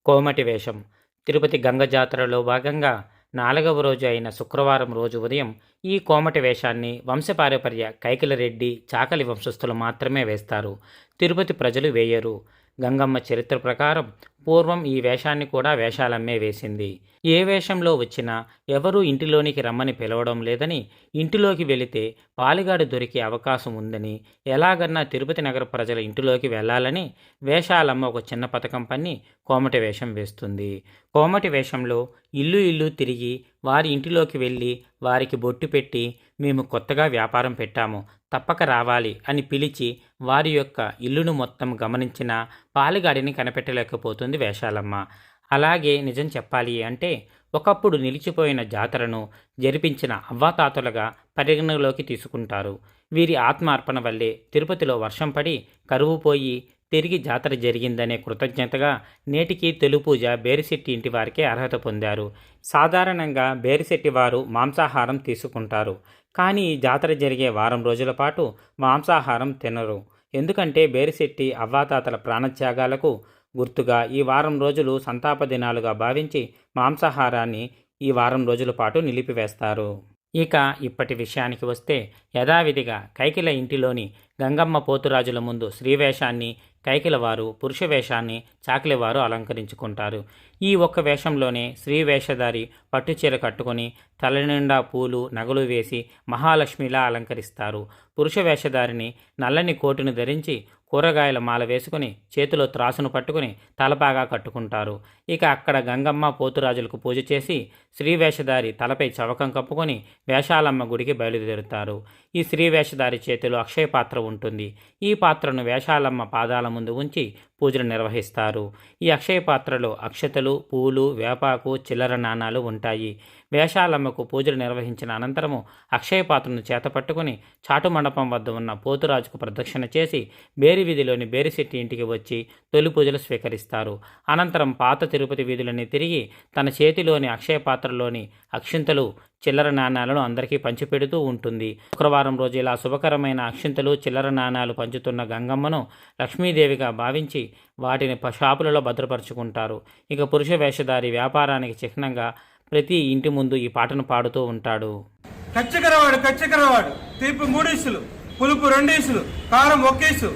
కోమటి వేషం. తిరుపతి గంగ జాతరలో భాగంగా 4వ రోజు అయిన శుక్రవారం రోజు ఉదయం ఈ కోమటి వేషాన్ని వంశపారంపర్య కైకిలరెడ్డి, చాకలి వంశస్థులు మాత్రమే వేస్తారు. తిరుపతి ప్రజలు వేయరు. గంగమ్మ చరిత్ర ప్రకారం పూర్వం ఈ వేషాన్ని కూడా వేషాలమ్మే వేసింది. ఏ వేషంలో వచ్చినా ఎవరూ ఇంటిలోనికి రమ్మని పిలవడం లేదని, ఇంటిలోకి వెళితే పాలిగాడు దొరికే అవకాశం ఉందని, ఎలాగన్నా తిరుపతి నగర ప్రజల ఇంటిలోకి వెళ్ళాలని వేషాలమ్మ ఒక చిన్న పథకం పన్ని కోమటి వేషం వేస్తుంది. కోమటి వేషంలో ఇల్లు ఇల్లు తిరిగి వారి ఇంటిలోకి వెళ్ళి వారికి బొట్టు పెట్టి, మేము కొత్తగా వ్యాపారం పెట్టాము, తప్పక రావాలి అని పిలిచి వారి యొక్క ఇల్లును మొత్తం గమనించిన పాలిగాడిని కనిపెట్టలేకపోతుంది వేషాలమ్మ. అలాగే నిజం చెప్పాలి అంటే ఒకప్పుడు నిలిచిపోయిన జాతరను జరిపించిన అవ్వాతాతలుగా పరిగణలోకి తీసుకుంటారు. వీరి ఆత్మార్పణ వల్లే తిరుపతిలో వర్షం పడి కరువు పోయి తిరిగి జాతర జరిగిందనే కృతజ్ఞతగా నేటికి తొలిపూజ బేరిశెట్టి ఇంటి వారికే అర్హత పొందారు. సాధారణంగా బేరిశెట్టి వారు మాంసాహారం తీసుకుంటారు. కానీ ఈ జాతర జరిగే వారం రోజుల పాటు మాంసాహారం తినరు. ఎందుకంటే బేరిశెట్టి అవ్వాతాతల ప్రాణత్యాగాలకు గుర్తుగా ఈ వారం రోజులు సంతాప దినాలుగా భావించి మాంసాహారాన్ని ఈ వారం రోజుల పాటు నిలిపివేస్తారు. ఇక ఇప్పటి విషయానికి వస్తే యథావిధిగా కైకిల ఇంటిలోని గంగమ్మ పోతురాజుల ముందు స్త్రీవేషాన్ని కైకిలవారు, పురుష వేషాన్ని చాకిలివారు అలంకరించుకుంటారు. ఈ ఒక్క వేషంలోనే స్త్రీ వేషధారి పట్టుచీర కట్టుకొని తల నిండా పూలు నగలు వేసి మహాలక్ష్మిలా అలంకరిస్తారు. పురుష వేషధారిని నల్లని కోటును ధరించి కూరగాయల మాల వేసుకుని చేతిలో త్రాసును పట్టుకుని తలపాగా కట్టుకుంటారు. ఇక అక్కడ గంగమ్మ పోతురాజులకు పూజ చేసి స్త్రీ వేషధారి తలపై చవకం కప్పుకొని వేషాలమ్మ గుడికి బయలుదేరుతారు. ఈ స్త్రీ వేషధారి చేతిలో అక్షయ పాత్ర ఉంటుంది. ఈ పాత్రను వేషాలమ్మ పాదాల ముందు ఉంచి పూజలు నిర్వహిస్తారు. ఈ అక్షయ పాత్రలో అక్షతలు, పూలు, వేపాకు, చిల్లర నాణాలు ఉంటాయి. వేషాలమ్మకు పూజలు నిర్వహించిన అనంతరము అక్షయ పాత్రను చేతపట్టుకుని చాటు మండపం వద్ద ఉన్న పోతురాజుకు ప్రదక్షిణ చేసి బేరి వీధిలోని బేరిశెట్టి ఇంటికి వచ్చి తొలి పూజలు స్వీకరిస్తారు. అనంతరం పాత తిరుపతి వీధులని తిరిగి తన చేతిలోని అక్షయ పాత్రలోని అక్షింతలు, చిల్లర నాణాలను అందరికీ పంచిపెడుతూ ఉంటుంది. శుక్రవారం రోజు ఇలా శుభకరమైన అక్షింతలు, చిల్లర నాణాలు పంచుతున్న గంగమ్మను లక్ష్మీదేవిగా భావించి వాటిని షాపులలో భద్రపరుచుకుంటారు. ఇక పురుష వేషధారి వ్యాపారానికి చిహ్నంగా ప్రతి ఇంటి ముందు ఈ పాటను పాడుతూ ఉంటాడు. కచ్చకరవాడు తీపి 3 ఈసులు, పులుపు 2 ఈసులు, కారం 1 ఈసు,